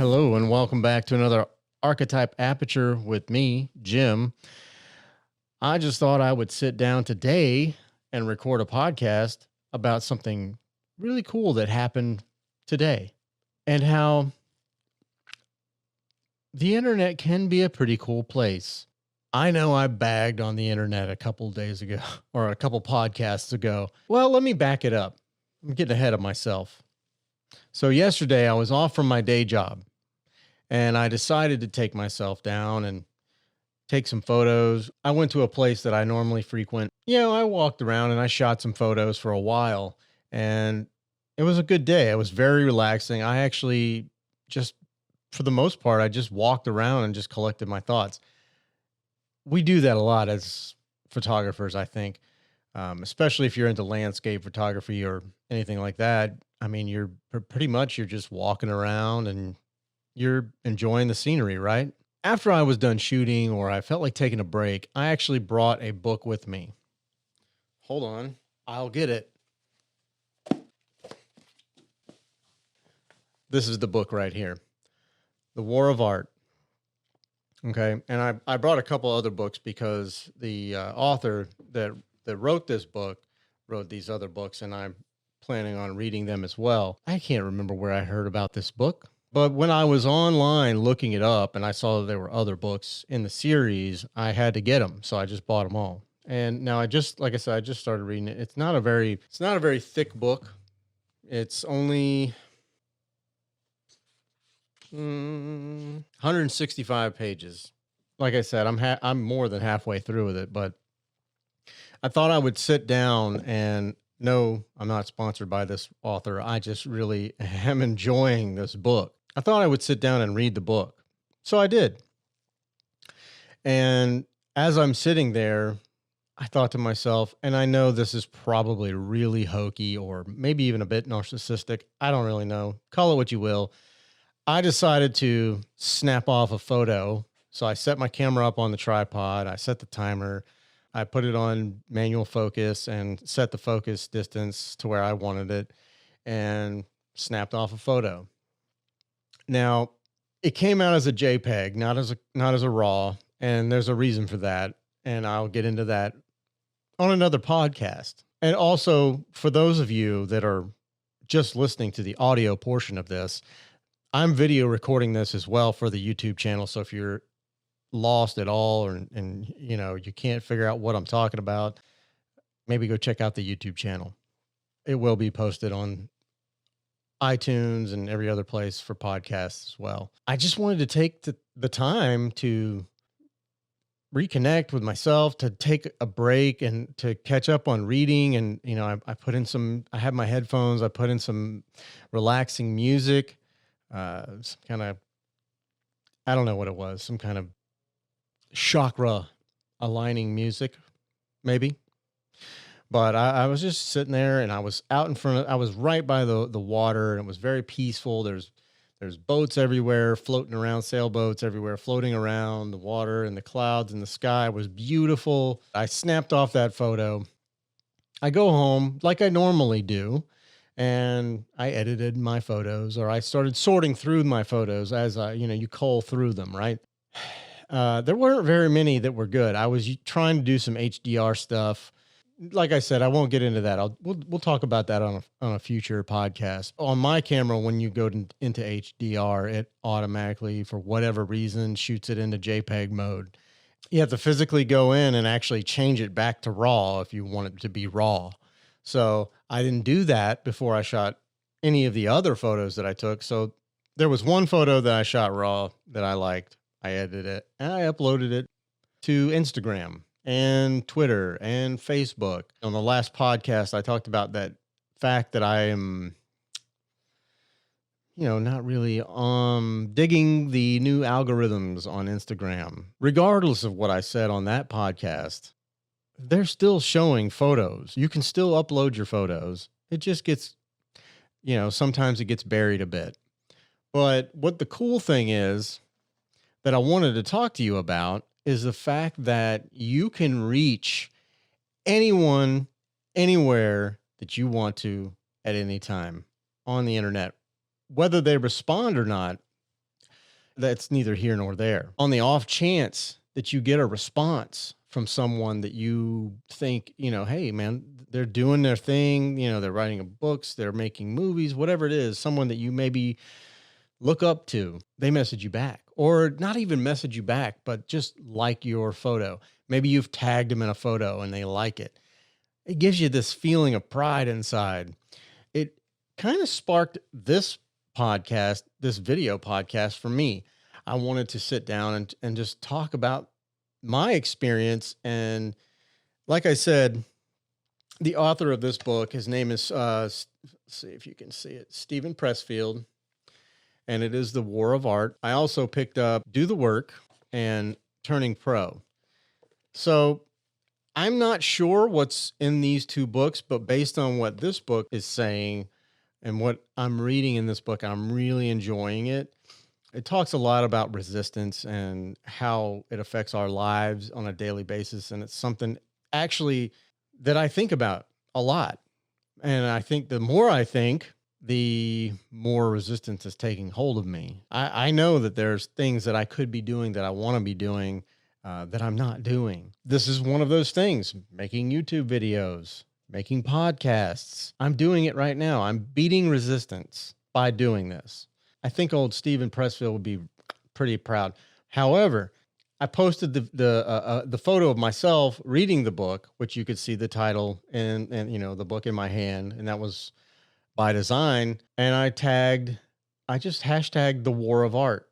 Hello, and welcome back to another Archetype Aperture with me, Jim. I just thought I would sit down today and record a podcast about something really cool that happened today and how the internet can be a pretty cool place. I know I bagged on the internet a couple days ago or a couple podcasts ago. Well, let me back it up. I'm getting ahead of myself. So yesterday I was off from my day job and I decided to take myself down and take some photos. I went to a place that I normally frequent. I walked around and I shot some photos for a while, and it was a good day. It was very relaxing. I actually just, for the most part, I just walked around and just collected my thoughts. We do that a lot as photographers, I think, especially if you're into landscape photography or anything like that. I mean, you're just walking around and you're enjoying the scenery, right? After I was done shooting or I felt like taking a break, I actually brought a book with me. Hold on, I'll get it. This is the book right here, The War of Art. Okay, and I brought a couple other books because the author that wrote this book wrote these other books, and I'm planning on reading them as well. I can't remember where I heard about this book, but when I was online looking it up and I saw that there were other books in the series, I had to get them, so I just bought them all. And now like I said, I just started reading it. It's not a very thick book. It's only 165 pages. Like I said, I'm more than halfway through with it, but I thought I would sit down and no, I'm not sponsored by this author. I just really am enjoying this book. I thought I would sit down and read the book. So I did. And as I'm sitting there, I thought to myself, and I know this is probably really hokey or maybe even a bit narcissistic. I don't really know. Call it what you will. I decided to snap off a photo. So I set my camera up on the tripod. I set the timer. I put it on manual focus and set the focus distance to where I wanted it and snapped off a photo. Now, it came out as a JPEG, not as a RAW, and there's a reason for that, and I'll get into that on another podcast. And also, for those of you that are just listening to the audio portion of this, I'm video recording this as well for the YouTube channel. So if you're lost at all and you can't figure out what I'm talking about, maybe go check out the YouTube channel. It will be posted on iTunes and every other place for podcasts as well. I just wanted to take the time to reconnect with myself, to take a break and to catch up on reading. And, I put in I have my headphones, I put in some relaxing music, some kind of, I don't know what it was, some kind of chakra aligning music, maybe. But I was just sitting there and I was out in front I was right by the water, and it was very peaceful. There's boats everywhere floating around, sailboats everywhere floating around. The water and the clouds and the sky was beautiful. I snapped off that photo. I go home like I normally do, and I edited my photos, or I started sorting through my photos as you cull through them, right? There weren't very many that were good. I was trying to do some HDR stuff. Like I said, I won't get into that. We'll talk about that on a future podcast. On my camera, when you go into HDR, it automatically, for whatever reason, shoots it into JPEG mode. You have to physically go in and actually change it back to RAW if you want it to be RAW. So I didn't do that before I shot any of the other photos that I took. So there was one photo that I shot RAW that I liked. I edited it and I uploaded it to Instagram and Twitter and Facebook. On the last podcast, I talked about that fact that I am, not really digging the new algorithms on Instagram. Regardless of what I said on that podcast, they're still showing photos. You can still upload your photos. It just gets, sometimes it gets buried a bit. But what the cool thing is that I wanted to talk to you about is the fact that you can reach anyone, anywhere that you want to at any time on the internet. Whether they respond or not, that's neither here nor there. On the off chance that you get a response from someone that you think, hey, man, they're doing their thing, they're writing books, they're making movies, whatever it is, someone that you maybe look up to, they message you back, or not even message you back, but just like your photo. Maybe you've tagged them in a photo and they like it. It gives you this feeling of pride inside. It kind of sparked this podcast, this video podcast for me. I wanted to sit down and just talk about my experience. And like I said, the author of this book, his name is, let's see if you can see it, Stephen Pressfield, and it is The War of Art. I also picked up Do the Work and Turning Pro. So I'm not sure what's in these two books, but based on what this book is saying and what I'm reading in this book, I'm really enjoying it. It talks a lot about resistance and how it affects our lives on a daily basis. And it's something actually that I think about a lot. And I think the more I think, the more resistance is taking hold of me. I know that there's things that I could be doing that I want to be doing that I'm not doing. This is one of those things, making YouTube videos, making podcasts. I'm doing it right now. I'm beating resistance by doing this. I think old Stephen Pressfield would be pretty proud. However, I posted the photo of myself reading the book, which you could see the title and the book in my hand, and that was by design. And I just hashtagged The War of Art,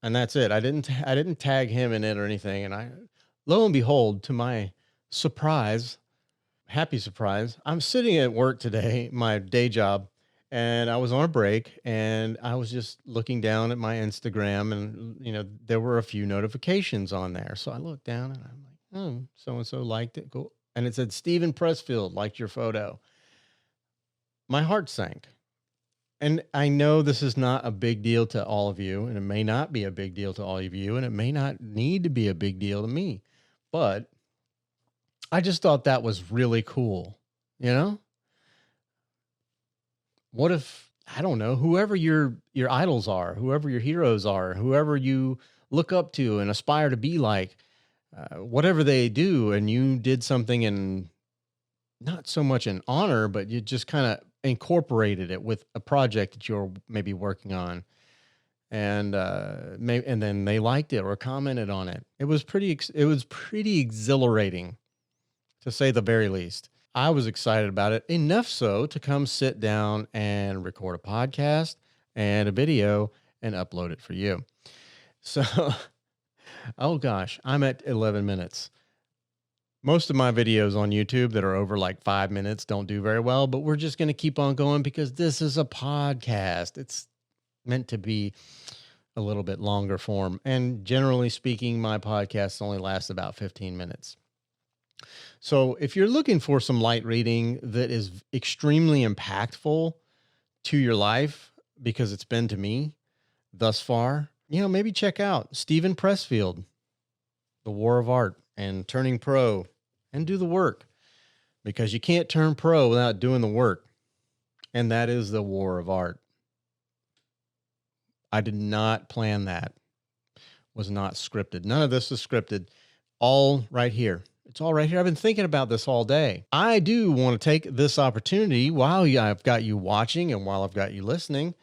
and that's it. I didn't tag him in it or anything. And lo and behold, to my surprise, happy surprise, I'm sitting at work today, my day job, and I was on a break, and I was just looking down at my Instagram, and there were a few notifications on there. So I looked down, and I'm like, oh, so and so liked it, cool. And it said Stephen Pressfield liked your photo. My heart sank. And I know this is not a big deal to all of you, and it may not be a big deal to all of you, and it may not need to be a big deal to me, but I just thought that was really cool. What if, I don't know, whoever your idols are, whoever your heroes are, whoever you look up to and aspire to be like, whatever they do, and you did something in not so much in honor, but you just kind of incorporated it with a project that you're maybe working on, and and then they liked it or commented on it. It was pretty exhilarating, to say the very least. I was excited about it enough so to come sit down and record a podcast and a video and upload it for you. So, oh gosh, I'm at 11 minutes. Most of my videos on YouTube that are over like 5 minutes don't do very well, but we're just going to keep on going because this is a podcast. It's meant to be a little bit longer form. And generally speaking, my podcasts only last about 15 minutes. So if you're looking for some light reading that is extremely impactful to your life, because it's been to me thus far, maybe check out Stephen Pressfield, The War of Art, and Turning Pro, and Do the Work, because you can't turn pro without doing the work. And that is The War of Art. I did not plan that. Was not scripted. None of this is scripted. All right here. It's all right here. I've been thinking about this all day. I do want to take this opportunity while I've got you watching and while I've got you listening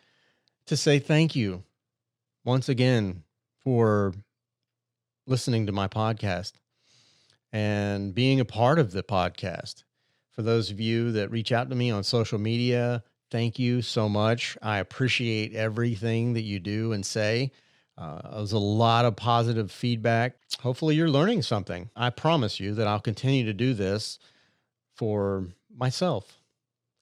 to say thank you once again for listening to my podcast and being a part of the podcast. For those of you that reach out to me on social media, thank you so much. I appreciate everything that you do and say. There's a lot of positive feedback. Hopefully you're learning something. I promise you that I'll continue to do this for myself,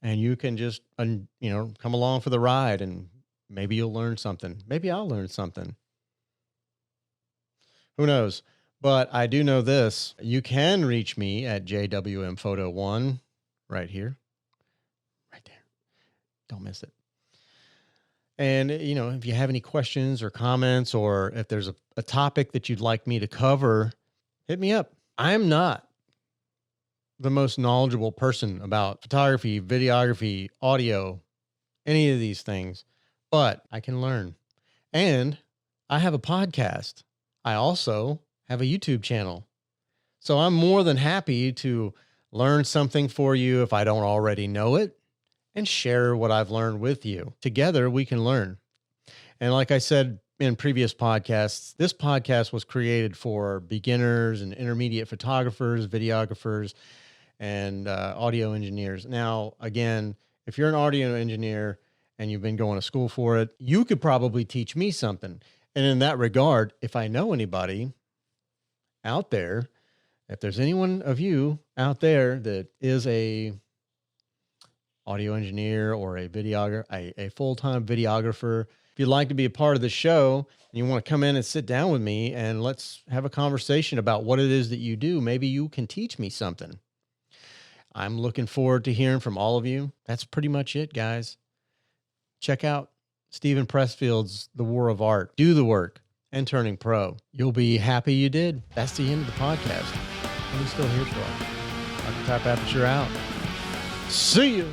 and you can just, come along for the ride, and maybe you'll learn something. Maybe I'll learn something. Who knows? But I do know this. You can reach me at JWMPhoto1 right here, right there. Don't miss it. And, if you have any questions or comments, or if there's a topic that you'd like me to cover, hit me up. I'm not the most knowledgeable person about photography, videography, audio, any of these things, but I can learn. And I have a podcast. I also have a YouTube channel. So I'm more than happy to learn something for you if I don't already know it and share what I've learned with you. Together we can learn. And like I said in previous podcasts, this podcast was created for beginners and intermediate photographers, videographers, and audio engineers. Now, again, if you're an audio engineer and you've been going to school for it, you could probably teach me something. And in that regard, if I know anybody out there, if there's anyone of you out there that is a audio engineer or a videographer, a full-time videographer, if you'd like to be a part of the show and you want to come in and sit down with me and let's have a conversation about what it is that you do, maybe you can teach me something. I'm looking forward to hearing from all of you. That's pretty much it, guys. Check out Stephen Pressfield's The War of Art. Do the work and turning pro. You'll be happy you did. That's the end of the podcast. I'm still here for it. Archetype Aperture out. See you.